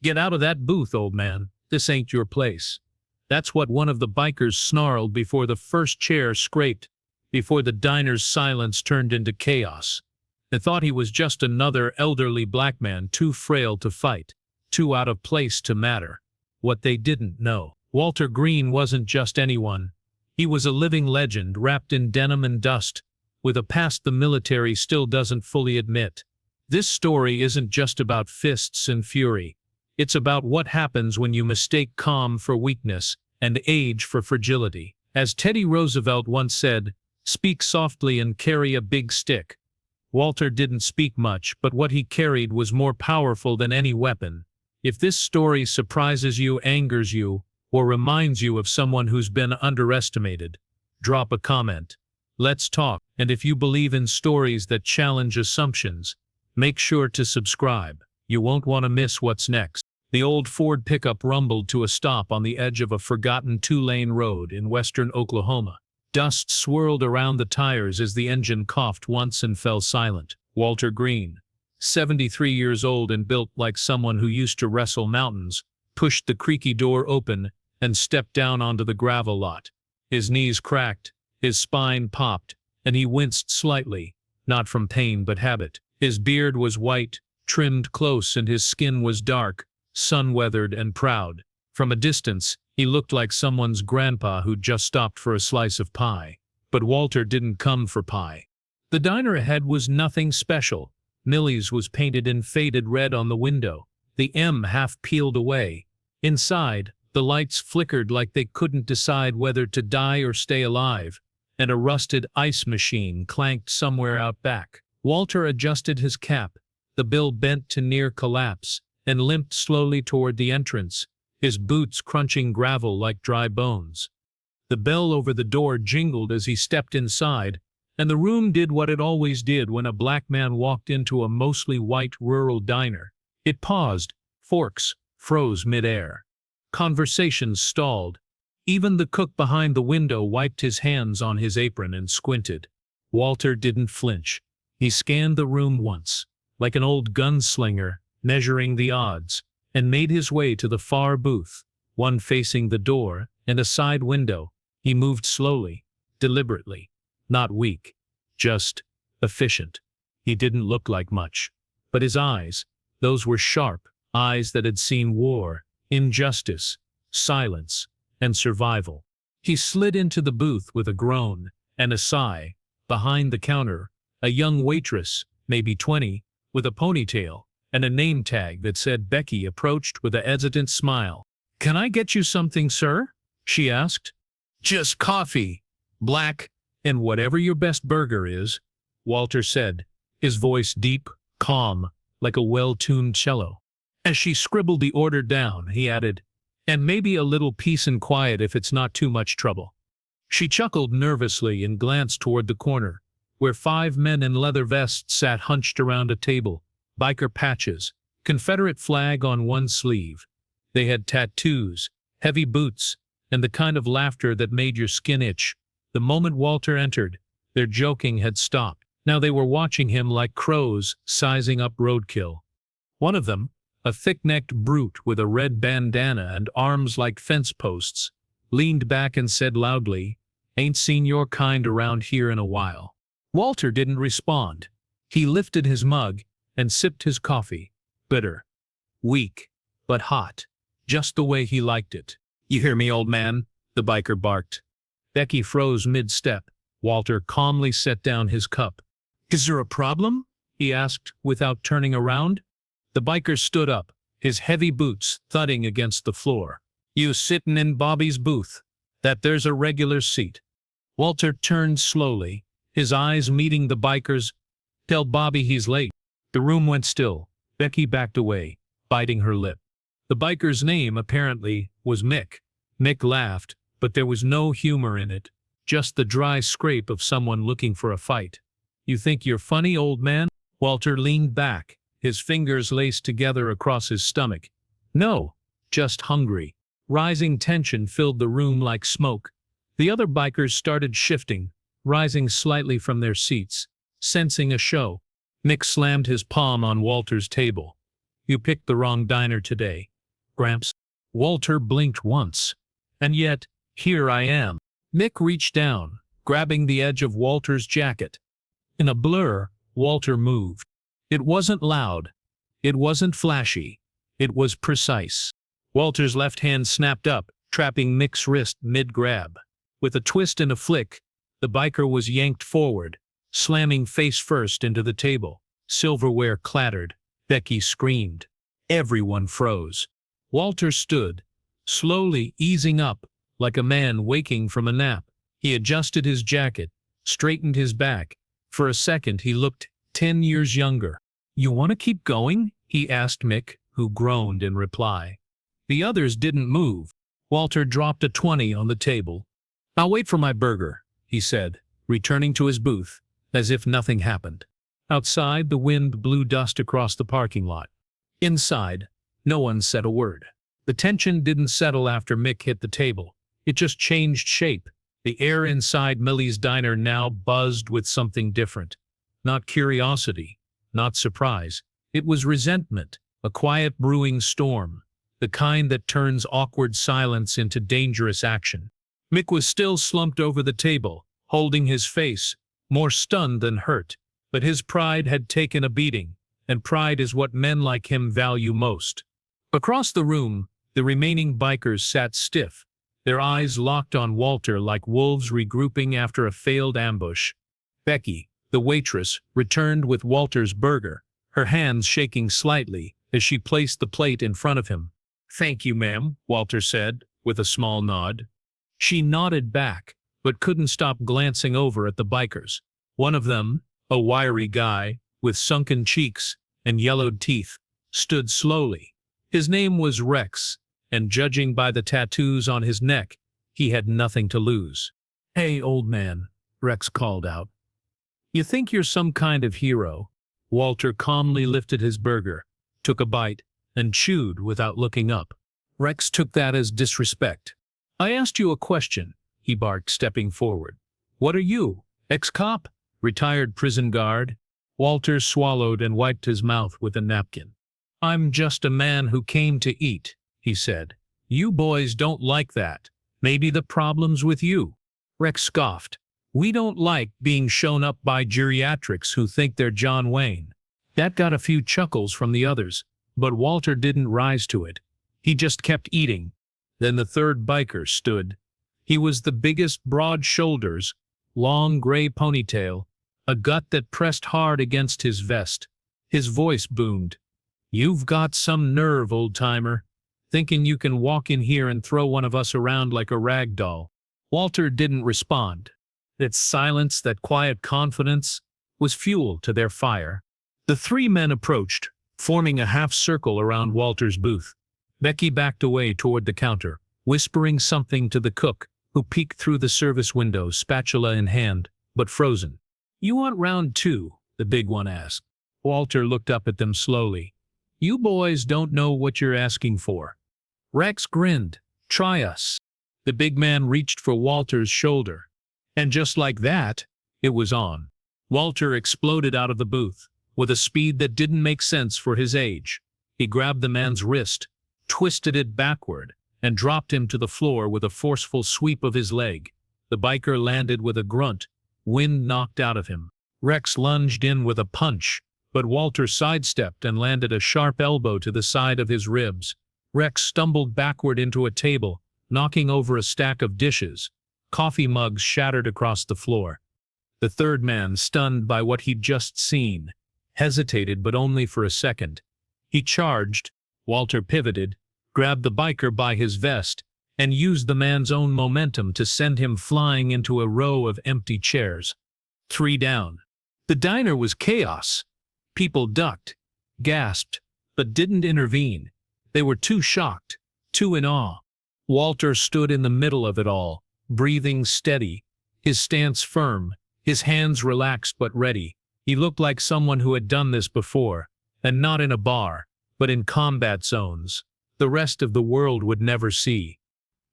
"Get out of that booth, old man. This ain't your place." That's what one of the bikers snarled before the first chair scraped, before the diner's silence turned into chaos. They thought he was just another elderly black man too frail to fight, too out of place to matter. What they didn't know, Walter Green wasn't just anyone. He was a living legend wrapped in denim and dust, with a past the military still doesn't fully admit. This story isn't just about fists and fury. It's about what happens when you mistake calm for weakness and age for fragility. As Teddy Roosevelt once said, "Speak softly and carry a big stick." Walter didn't speak much, but what he carried was more powerful than any weapon. If this story surprises you, angers you, or reminds you of someone who's been underestimated, drop a comment. Let's talk. And if you believe in stories that challenge assumptions, make sure to subscribe. You won't want to miss what's next. The old Ford pickup rumbled to a stop on the edge of a forgotten two-lane road in western Oklahoma. Dust swirled around the tires as the engine coughed once and fell silent. Walter Green, 73 years old and built like someone who used to wrestle mountains, pushed the creaky door open and stepped down onto the gravel lot. His knees cracked, his spine popped, and he winced slightly, not from pain but habit. His beard was white, trimmed close, and his skin was dark, sun-weathered and proud. From a distance, he looked like someone's grandpa who'd just stopped for a slice of pie. But Walter didn't come for pie. The diner ahead was nothing special. Millie's was painted in faded red on the window, the M half peeled away. Inside, the lights flickered like they couldn't decide whether to die or stay alive, and a rusted ice machine clanked somewhere out back. Walter adjusted his cap. The bill bent to near collapse, and limped slowly toward the entrance, his boots crunching gravel like dry bones. The bell over the door jingled as he stepped inside, and the room did what it always did when a black man walked into a mostly white rural diner. It paused, forks froze midair. Conversations stalled. Even the cook behind the window wiped his hands on his apron and squinted. Walter didn't flinch. He scanned the room once, like an old gunslinger, measuring the odds, and made his way to the far booth, one facing the door and a side window. He moved slowly, deliberately, not weak, just efficient. He didn't look like much, but his eyes, those were sharp eyes that had seen war, injustice, silence, and survival. He slid into the booth with a groan and a sigh. Behind the counter, a young waitress, maybe 20, with a ponytail and a name tag that said Becky, approached with a hesitant smile. "Can I get you something, sir?" she asked. "Just coffee, black, and whatever your best burger is," Walter said, his voice deep, calm, like a well-tuned cello. As she scribbled the order down, he added, "And maybe a little peace and quiet if it's not too much trouble." She chuckled nervously and glanced toward the corner, where 5 men in leather vests sat hunched around a table, biker patches, Confederate flag on one sleeve. They had tattoos, heavy boots, and the kind of laughter that made your skin itch. The moment Walter entered, their joking had stopped. Now they were watching him like crows sizing up roadkill. One of them, a thick-necked brute with a red bandana and arms like fence posts, leaned back and said loudly, "Ain't seen your kind around here in a while." Walter didn't respond. He lifted his mug and sipped his coffee, bitter, weak, but hot, just the way he liked it. "You hear me, old man?" the biker barked. Becky froze mid-step. Walter calmly set down his cup. "Is there a problem?" he asked, without turning around. The biker stood up, his heavy boots thudding against the floor. "You sittin' in Bobby's booth? That there's a regular seat." Walter turned slowly, his eyes meeting the biker's. "Tell Bobby he's late." The room went still. Becky backed away, biting her lip. The biker's name, apparently, was Mick. Mick laughed, but there was no humor in it, just the dry scrape of someone looking for a fight. "You think you're funny, old man?" Walter leaned back, his fingers laced together across his stomach. "No, just hungry." Rising tension filled the room like smoke. The other bikers started shifting, rising slightly from their seats, sensing a show. Mick slammed his palm on Walter's table. "You picked the wrong diner today. Gramps. Walter blinked once. And yet, here I am. Mick reached down, grabbing the edge of Walter's jacket. In a blur, Walter moved. It wasn't loud. It wasn't flashy. It was precise. Walter's left hand snapped up, trapping Mick's wrist mid-grab. With a twist and a flick, the biker was yanked forward, slamming face first into the table. Silverware clattered. Becky screamed. Everyone froze. Walter stood, slowly easing up, like a man waking from a nap. He adjusted his jacket, straightened his back. For a second he looked 10 years younger. "You want to keep going?" he asked Mick, who groaned in reply. The others didn't move. Walter dropped a 20 on the table. "I'll wait for my burger," he said, returning to his booth, as if nothing happened. Outside, the wind blew dust across the parking lot. Inside, no one said a word. The tension didn't settle after Mick hit the table. It just changed shape. The air inside Millie's diner now buzzed with something different. Not curiosity, not surprise. It was resentment, a quiet brewing storm, the kind that turns awkward silence into dangerous action. Mick was still slumped over the table, holding his face, more stunned than hurt. But his pride had taken a beating, and pride is what men like him value most. Across the room, the remaining bikers sat stiff, their eyes locked on Walter like wolves regrouping after a failed ambush. Becky, the waitress, returned with Walter's burger, her hands shaking slightly as she placed the plate in front of him. "Thank you, ma'am," Walter said, with a small nod. She nodded back, but couldn't stop glancing over at the bikers. One of them, a wiry guy, with sunken cheeks and yellowed teeth, stood slowly. His name was Rex, and judging by the tattoos on his neck, he had nothing to lose. "Hey, old man," Rex called out. "You think you're some kind of hero?" Walter calmly lifted his burger, took a bite, and chewed without looking up. Rex took that as disrespect. "I asked you a question," he barked, stepping forward. "What are you, ex-cop? Retired prison guard?" Walter swallowed and wiped his mouth with a napkin. "I'm just a man who came to eat," he said. "You boys don't like that. Maybe the problem's with you." Rex scoffed. "We don't like being shown up by geriatrics who think they're John Wayne." That got a few chuckles from the others, but Walter didn't rise to it. He just kept eating. Then the third biker stood. He was the biggest, broad shoulders, long gray ponytail, a gut that pressed hard against his vest. His voice boomed. "You've got some nerve, old-timer, thinking you can walk in here and throw one of us around like a rag doll." Walter didn't respond. That silence, that quiet confidence, was fuel to their fire. The three men approached, forming a half-circle around Walter's booth. Becky backed away toward the counter, whispering something to the cook, who peeked through the service window, spatula in hand, but frozen. "You want round two?" the big one asked. Walter looked up at them slowly. "You boys don't know what you're asking for." Rex grinned. "Try us." The big man reached for Walter's shoulder. And just like that, it was on. Walter exploded out of the booth, with a speed that didn't make sense for his age. He grabbed the man's wrist, twisted it backward, and dropped him to the floor with a forceful sweep of his leg. The biker landed with a grunt, wind knocked out of him. Rex lunged in with a punch, but Walter sidestepped and landed a sharp elbow to the side of his ribs. Rex stumbled backward into a table, knocking over a stack of dishes. Coffee mugs shattered across the floor. The third man, stunned by what he'd just seen, hesitated, but only for a second. He charged. Walter pivoted, grabbed the biker by his vest, and used the man's own momentum to send him flying into a row of empty chairs. 3 down. The diner was chaos. People ducked, gasped, but didn't intervene. They were too shocked, too in awe. Walter stood in the middle of it all, breathing steady, his stance firm, his hands relaxed but ready. He looked like someone who had done this before, and not in a bar, but in combat zones the rest of the world would never see.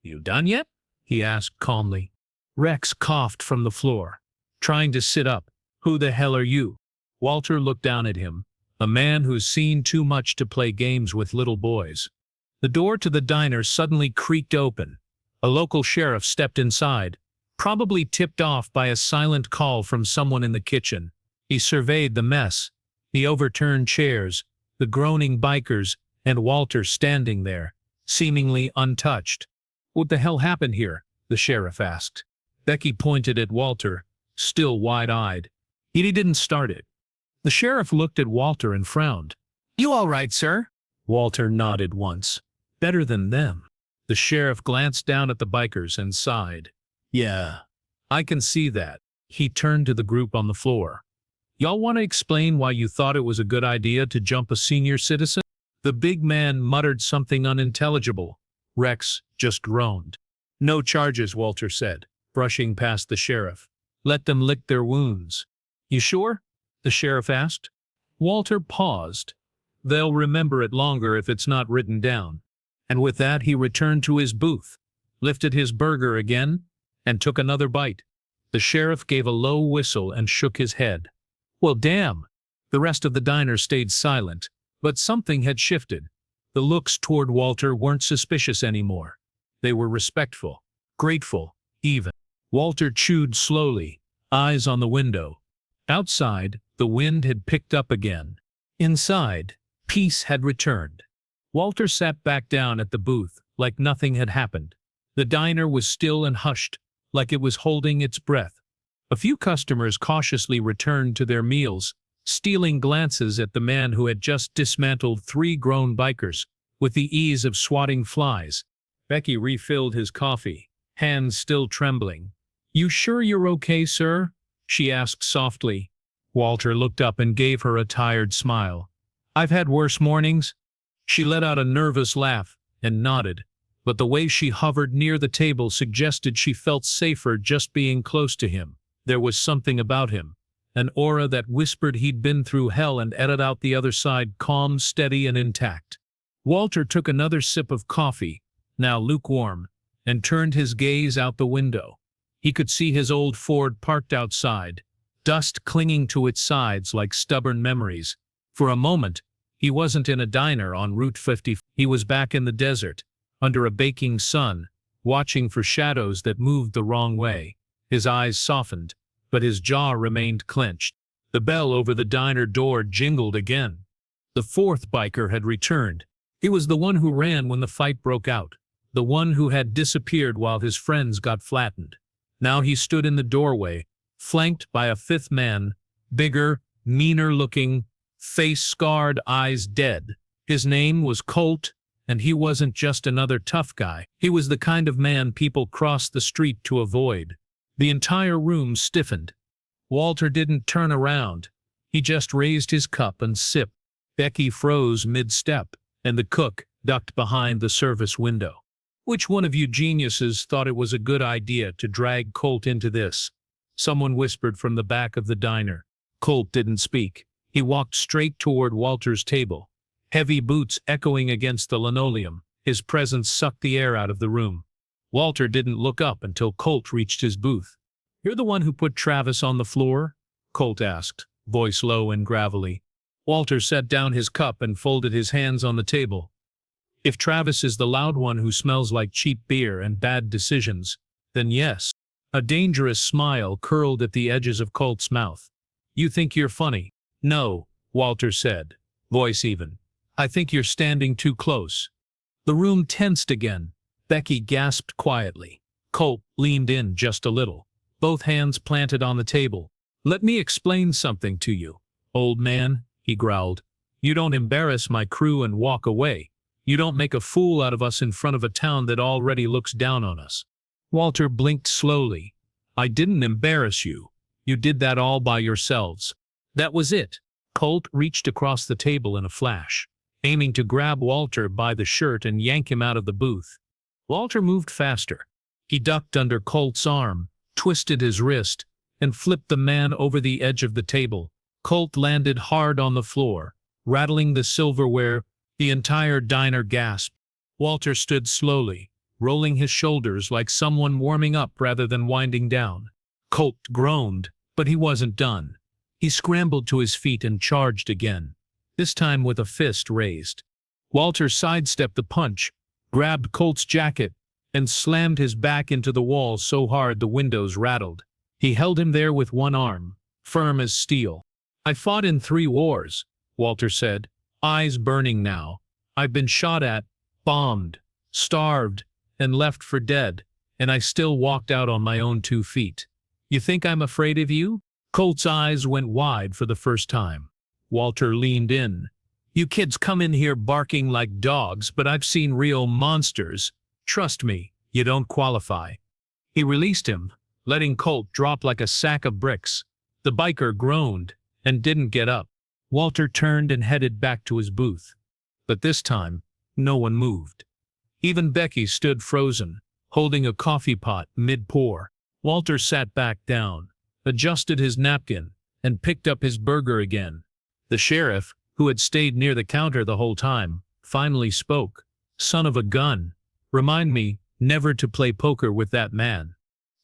"You done yet?" he asked calmly. Rex coughed from the floor, trying to sit up. "Who the hell are you?" Walter looked down at him, a man who's seen too much to play games with little boys. The door to the diner suddenly creaked open. A local sheriff stepped inside, probably tipped off by a silent call from someone in the kitchen. He surveyed the mess, the overturned chairs, the groaning bikers, and Walter standing there, seemingly untouched. "What the hell happened here?" the sheriff asked. Becky pointed at Walter, still wide-eyed. "He didn't start it." The sheriff looked at Walter and frowned. "You all right, sir?" Walter nodded once. "Better than them." The sheriff glanced down at the bikers and sighed. "Yeah, I can see that." He turned to the group on the floor. "Y'all want to explain why you thought it was a good idea to jump a senior citizen?" The big man muttered something unintelligible. Rex just groaned. "No charges," Walter said, brushing past the sheriff. "Let them lick their wounds." "You sure?" the sheriff asked. Walter paused. "They'll remember it longer if it's not written down." And with that he returned to his booth, lifted his burger again, and took another bite. The sheriff gave a low whistle and shook his head. "Well, damn." The rest of the diner stayed silent, but something had shifted. The looks toward Walter weren't suspicious anymore. They were respectful, grateful, even. Walter chewed slowly, eyes on the window. Outside, the wind had picked up again. Inside, peace had returned. Walter sat back down at the booth, like nothing had happened. The diner was still and hushed, like it was holding its breath. A few customers cautiously returned to their meals, stealing glances at the man who had just dismantled 3 grown bikers, with the ease of swatting flies. Becky refilled his coffee, hands still trembling. "You sure you're okay, sir?" she asked softly. Walter looked up and gave her a tired smile. "I've had worse mornings." She let out a nervous laugh and nodded, but the way she hovered near the table suggested she felt safer just being close to him. There was something about him, an aura that whispered he'd been through hell and edited out the other side, calm, steady, and intact. Walter took another sip of coffee, now lukewarm, and turned his gaze out the window. He could see his old Ford parked outside, dust clinging to its sides like stubborn memories. For a moment, he wasn't in a diner on Route 50. He was back in the desert, under a baking sun, watching for shadows that moved the wrong way. His eyes softened, but his jaw remained clenched. The bell over the diner door jingled again. The 4th biker had returned. He was the one who ran when the fight broke out, the one who had disappeared while his friends got flattened. Now he stood in the doorway, flanked by a 5th man, bigger, meaner-looking, face scarred, eyes dead. His name was Colt, and he wasn't just another tough guy. He was the kind of man people crossed the street to avoid. The entire room stiffened. Walter didn't turn around. He just raised his cup and sipped. Becky froze mid-step, and the cook ducked behind the service window. "Which one of you geniuses thought it was a good idea to drag Colt into this?" someone whispered from the back of the diner. Colt didn't speak. He walked straight toward Walter's table, heavy boots echoing against the linoleum. His presence sucked the air out of the room. Walter didn't look up until Colt reached his booth. "You're the one who put Travis on the floor?" Colt asked, voice low and gravelly. Walter set down his cup and folded his hands on the table. "If Travis is the loud one who smells like cheap beer and bad decisions, then yes." A dangerous smile curled at the edges of Colt's mouth. "You think you're funny?" "No," Walter said, voice even. "I think you're standing too close." The room tensed again. Becky gasped quietly. Colt leaned in just a little, both hands planted on the table. "Let me explain something to you, old man," he growled. "You don't embarrass my crew and walk away. You don't make a fool out of us in front of a town that already looks down on us." Walter blinked slowly. "I didn't embarrass you. You did that all by yourselves." That was it. Colt reached across the table in a flash, aiming to grab Walter by the shirt and yank him out of the booth. Walter moved faster. He ducked under Colt's arm, twisted his wrist, and flipped the man over the edge of the table. Colt landed hard on the floor, rattling the silverware. The entire diner gasped. Walter stood slowly, rolling his shoulders like someone warming up rather than winding down. Colt groaned, but he wasn't done. He scrambled to his feet and charged again, this time with a fist raised. Walter sidestepped the punch, grabbed Colt's jacket, and slammed his back into the wall so hard the windows rattled. He held him there with one arm, firm as steel. "I fought in 3 wars," Walter said, eyes burning now. "I've been shot at, bombed, starved, and left for dead, and I still walked out on my own 2 feet. You think I'm afraid of you?" Colt's eyes went wide for the first time. Walter leaned in. "You kids come in here barking like dogs, but I've seen real monsters. Trust me, you don't qualify." He released him, letting Colt drop like a sack of bricks. The biker groaned and didn't get up. Walter turned and headed back to his booth. But this time, no one moved. Even Becky stood frozen, holding a coffee pot mid-pour. Walter sat back down, adjusted his napkin, and picked up his burger again. The sheriff, who had stayed near the counter the whole time, finally spoke. "Son of a gun, remind me never to play poker with that man."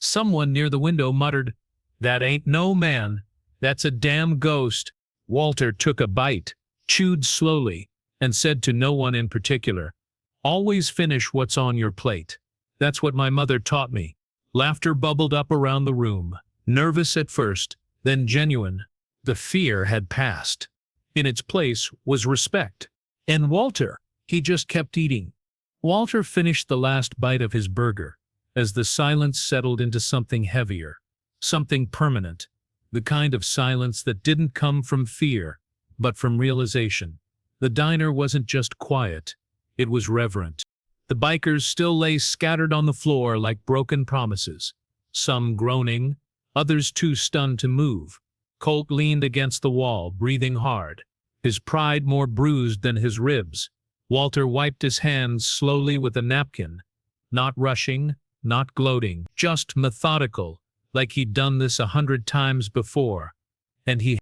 Someone near the window muttered, "That ain't no man, that's a damn ghost." Walter took a bite, chewed slowly, and said to no one in particular, "Always finish what's on your plate. That's what my mother taught me." Laughter bubbled up around the room, nervous at first, then genuine. The fear had passed. In its place was respect. And Walter, he just kept eating. Walter finished the last bite of his burger, as the silence settled into something heavier, something permanent, the kind of silence that didn't come from fear, but from realization. The diner wasn't just quiet, it was reverent. The bikers still lay scattered on the floor like broken promises, some groaning, others too stunned to move. Colt leaned against the wall, breathing hard, his pride more bruised than his ribs. Walter wiped his hands slowly with a napkin, not rushing, not gloating, just methodical, like he'd done this 100 times before. And he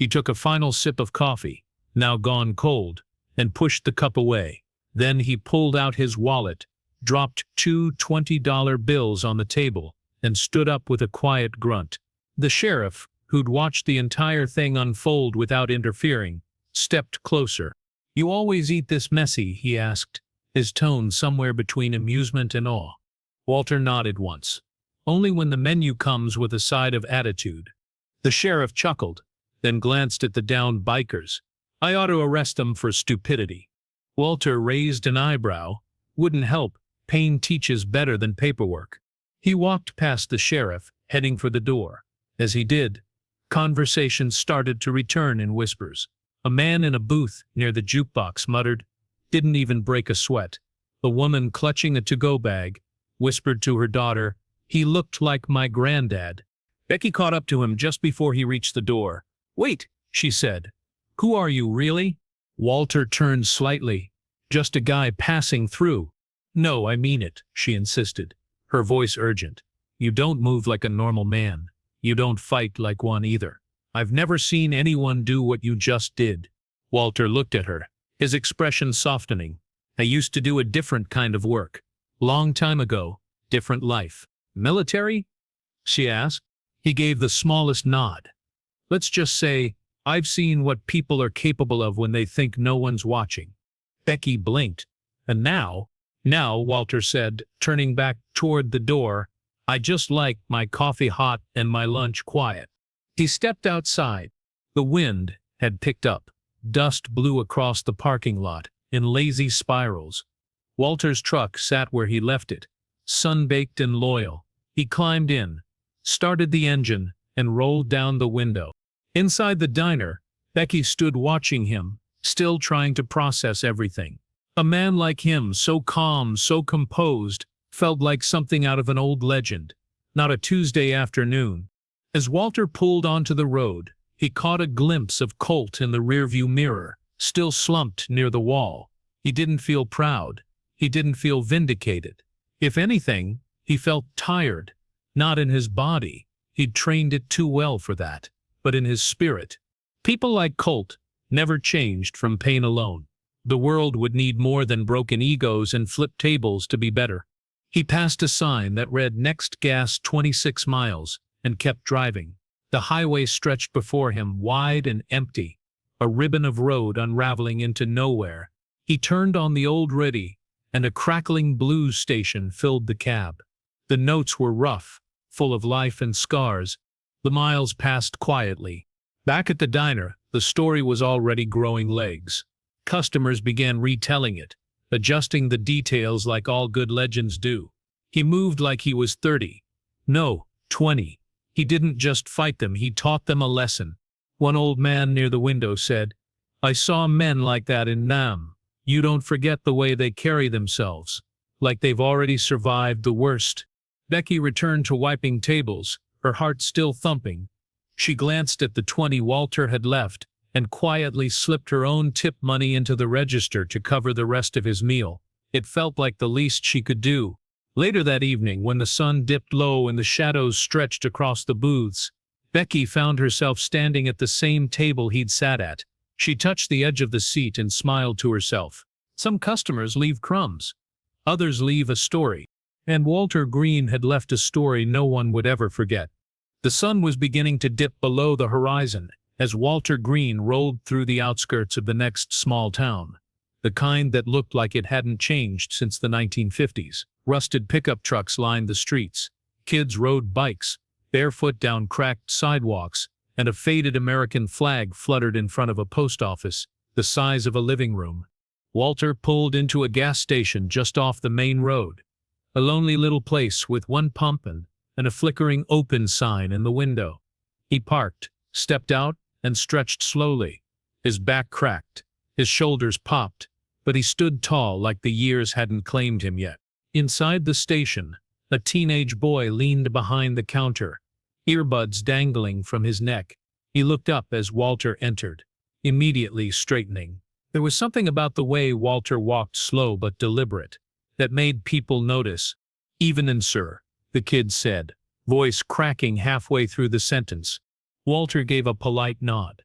took a final sip of coffee, now gone cold, and pushed the cup away. Then he pulled out his wallet, dropped 2 $20 bills on the table, and stood up with a quiet grunt. The sheriff, who'd watched the entire thing unfold without interfering, stepped closer. "You always eat this messy?" he asked, his tone somewhere between amusement and awe. Walter nodded once. "Only when the menu comes with a side of attitude." The sheriff chuckled, then glanced at the downed bikers. "I ought to arrest them for stupidity." Walter raised an eyebrow. "Wouldn't help. Pain teaches better than paperwork." He walked past the sheriff, heading for the door. As he did, conversation started to return in whispers. A man in a booth near the jukebox muttered, "Didn't even break a sweat." A woman clutching a to-go bag whispered to her daughter, "He looked like my granddad." Becky caught up to him just before he reached the door. "Wait," she said. "Who are you, really?" Walter turned slightly. "Just a guy passing through." "No, I mean it," she insisted, her voice urgent. "You don't move like a normal man. You don't fight like one either. I've never seen anyone do what you just did." Walter looked at her, his expression softening. "I used to do a different kind of work. Long time ago, different life." "Military?" she asked. He gave the smallest nod. "Let's just say, I've seen what people are capable of when they think no one's watching." Becky blinked. "And now," Walter said, turning back toward the door, "I just like my coffee hot and my lunch quiet." He stepped outside. The wind had picked up. Dust blew across the parking lot in lazy spirals. Walter's truck sat where he left it, sun-baked and loyal. He climbed in, started the engine, and rolled down the window. Inside the diner, Becky stood watching him, still trying to process everything. A man like him, so calm, so composed, felt like something out of an old legend, not a Tuesday afternoon. As Walter pulled onto the road, he caught a glimpse of Colt in the rearview mirror, still slumped near the wall. He didn't feel proud. He didn't feel vindicated. If anything, he felt tired. Not in his body. He'd trained it too well for that. But in his spirit. People like Colt never changed from pain alone. The world would need more than broken egos and flipped tables to be better. He passed a sign that read "Next gas 26 miles" and kept driving. The highway stretched before him, wide and empty, a ribbon of road unraveling into nowhere. He turned on the old ready, and a crackling blues station filled the cab. The notes were rough, full of life and scars. The miles passed quietly. Back at the diner, the story was already growing legs. Customers began retelling it, adjusting the details like all good legends do. He moved like he was 30. No, 20. He didn't just fight them, he taught them a lesson. One old man near the window said, "I saw men like that in Nam. You don't forget the way they carry themselves, like they've already survived the worst." Becky returned to wiping tables, her heart still thumping. She glanced at the 20 Walter had left and quietly slipped her own tip money into the register to cover the rest of his meal. It felt like the least she could do. Later that evening, when the sun dipped low and the shadows stretched across the booths, Becky found herself standing at the same table he'd sat at. She touched the edge of the seat and smiled to herself. Some customers leave crumbs. Others leave a story. And Walter Green had left a story no one would ever forget. The sun was beginning to dip below the horizon as Walter Green rolled through the outskirts of the next small town, the kind that looked like it hadn't changed since the 1950s. Rusted pickup trucks lined the streets. Kids rode bikes, barefoot down cracked sidewalks, and a faded American flag fluttered in front of a post office, the size of a living room. Walter pulled into a gas station just off the main road, a lonely little place with one pump and a flickering open sign in the window. He parked, stepped out, and stretched slowly. His back cracked, his shoulders popped, but he stood tall like the years hadn't claimed him yet. Inside the station, a teenage boy leaned behind the counter, earbuds dangling from his neck. He looked up as Walter entered, immediately straightening. There was something about the way Walter walked, slow but deliberate, that made people notice. "Evenin', sir," the kid said, voice cracking halfway through the sentence. Walter gave a polite nod.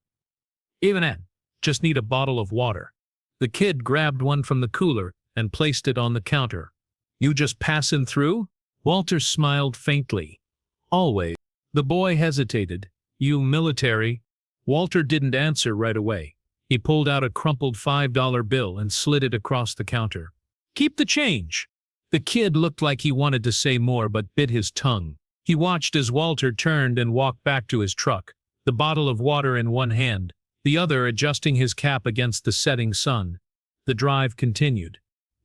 "Evenin', just need a bottle of water." The kid grabbed one from the cooler and placed it on the counter. "You just passin' through?" Walter smiled faintly. "Always." The boy hesitated. "You military?" Walter didn't answer right away. He pulled out a crumpled $5 bill and slid it across the counter. "Keep the change." The kid looked like he wanted to say more but bit his tongue. He watched as Walter turned and walked back to his truck, the bottle of water in one hand, the other adjusting his cap against the setting sun. The drive continued.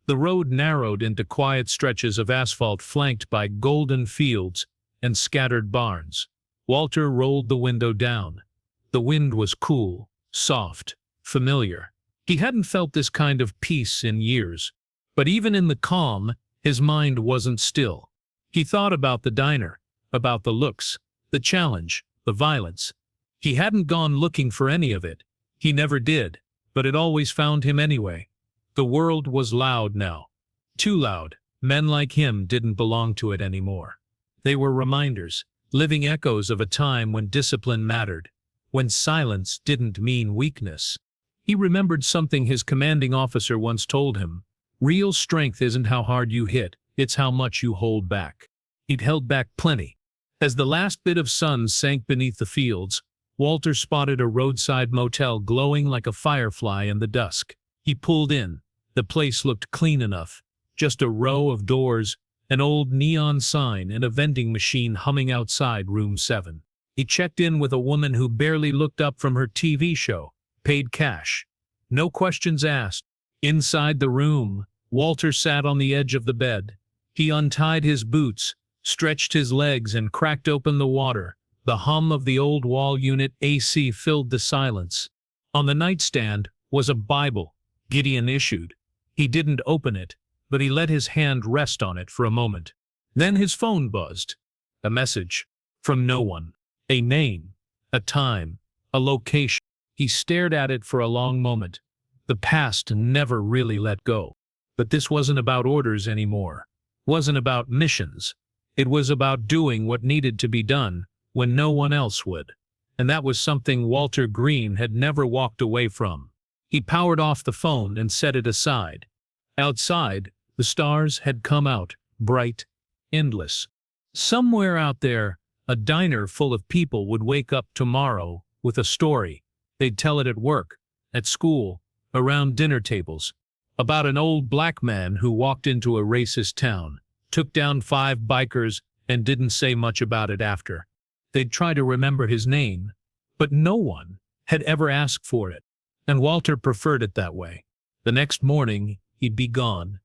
The road narrowed into quiet stretches of asphalt flanked by golden fields and scattered barns. Walter rolled the window down. The wind was cool, soft, familiar. He hadn't felt this kind of peace in years. But even in the calm, his mind wasn't still. He thought about the diner, about the looks, the challenge, the violence. He hadn't gone looking for any of it. He never did, but it always found him anyway. The world was loud now. Too loud. Men like him didn't belong to it anymore. They were reminders, living echoes of a time when discipline mattered, when silence didn't mean weakness. He remembered something his commanding officer once told him. Real strength isn't how hard you hit, it's how much you hold back. He'd held back plenty. As the last bit of sun sank beneath the fields, Walter spotted a roadside motel glowing like a firefly in the dusk. He pulled in. The place looked clean enough. Just a row of doors, an old neon sign, and a vending machine humming outside room 7. He checked in with a woman who barely looked up from her TV show, paid cash. No questions asked. Inside the room, Walter sat on the edge of the bed. He untied his boots, stretched his legs, and cracked open the water. The hum of the old wall unit AC filled the silence. On the nightstand was a Bible Gideon issued. He didn't open it, but he let his hand rest on it for a moment. Then his phone buzzed. A message. From no one. A name. A time. A location. He stared at it for a long moment. The past never really let go. But this wasn't about orders anymore. Wasn't about missions. It was about doing what needed to be done when no one else would. And that was something Walter Green had never walked away from. He powered off the phone and set it aside. Outside, the stars had come out, bright, endless. Somewhere out there, a diner full of people would wake up tomorrow with a story. They'd tell it at work, at school, around dinner tables. about an old black man who walked into a racist town, took down 5 bikers, and didn't say much about it after. They'd try to remember his name, but no one had ever asked for it, and Walter preferred it that way. The next morning, he'd be gone,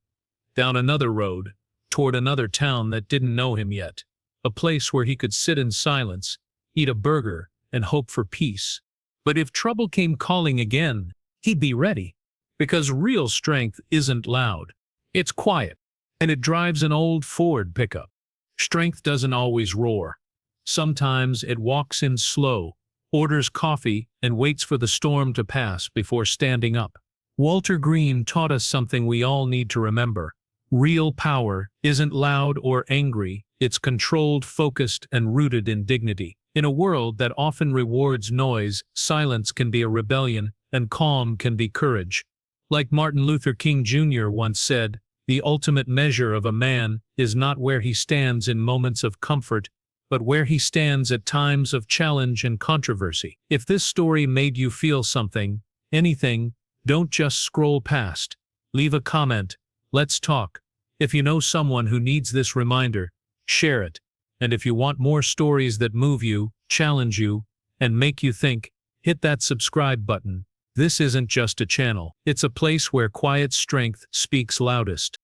down another road, toward another town that didn't know him yet, a place where he could sit in silence, eat a burger, and hope for peace. But if trouble came calling again, he'd be ready, because real strength isn't loud. It's quiet, and it drives an old Ford pickup. Strength doesn't always roar. Sometimes it walks in slow, orders coffee, and waits for the storm to pass before standing up. Walter Green taught us something we all need to remember. Real power isn't loud or angry, it's controlled, focused, and rooted in dignity. In a world that often rewards noise, silence can be a rebellion, and calm can be courage. Like Martin Luther King Jr. once said, the ultimate measure of a man is not where he stands in moments of comfort, but where he stands at times of challenge and controversy. If this story made you feel something, anything, don't just scroll past. Leave a comment. Let's talk. If you know someone who needs this reminder, share it. And if you want more stories that move you, challenge you, and make you think, hit that subscribe button. This isn't just a channel. It's a place where quiet strength speaks loudest.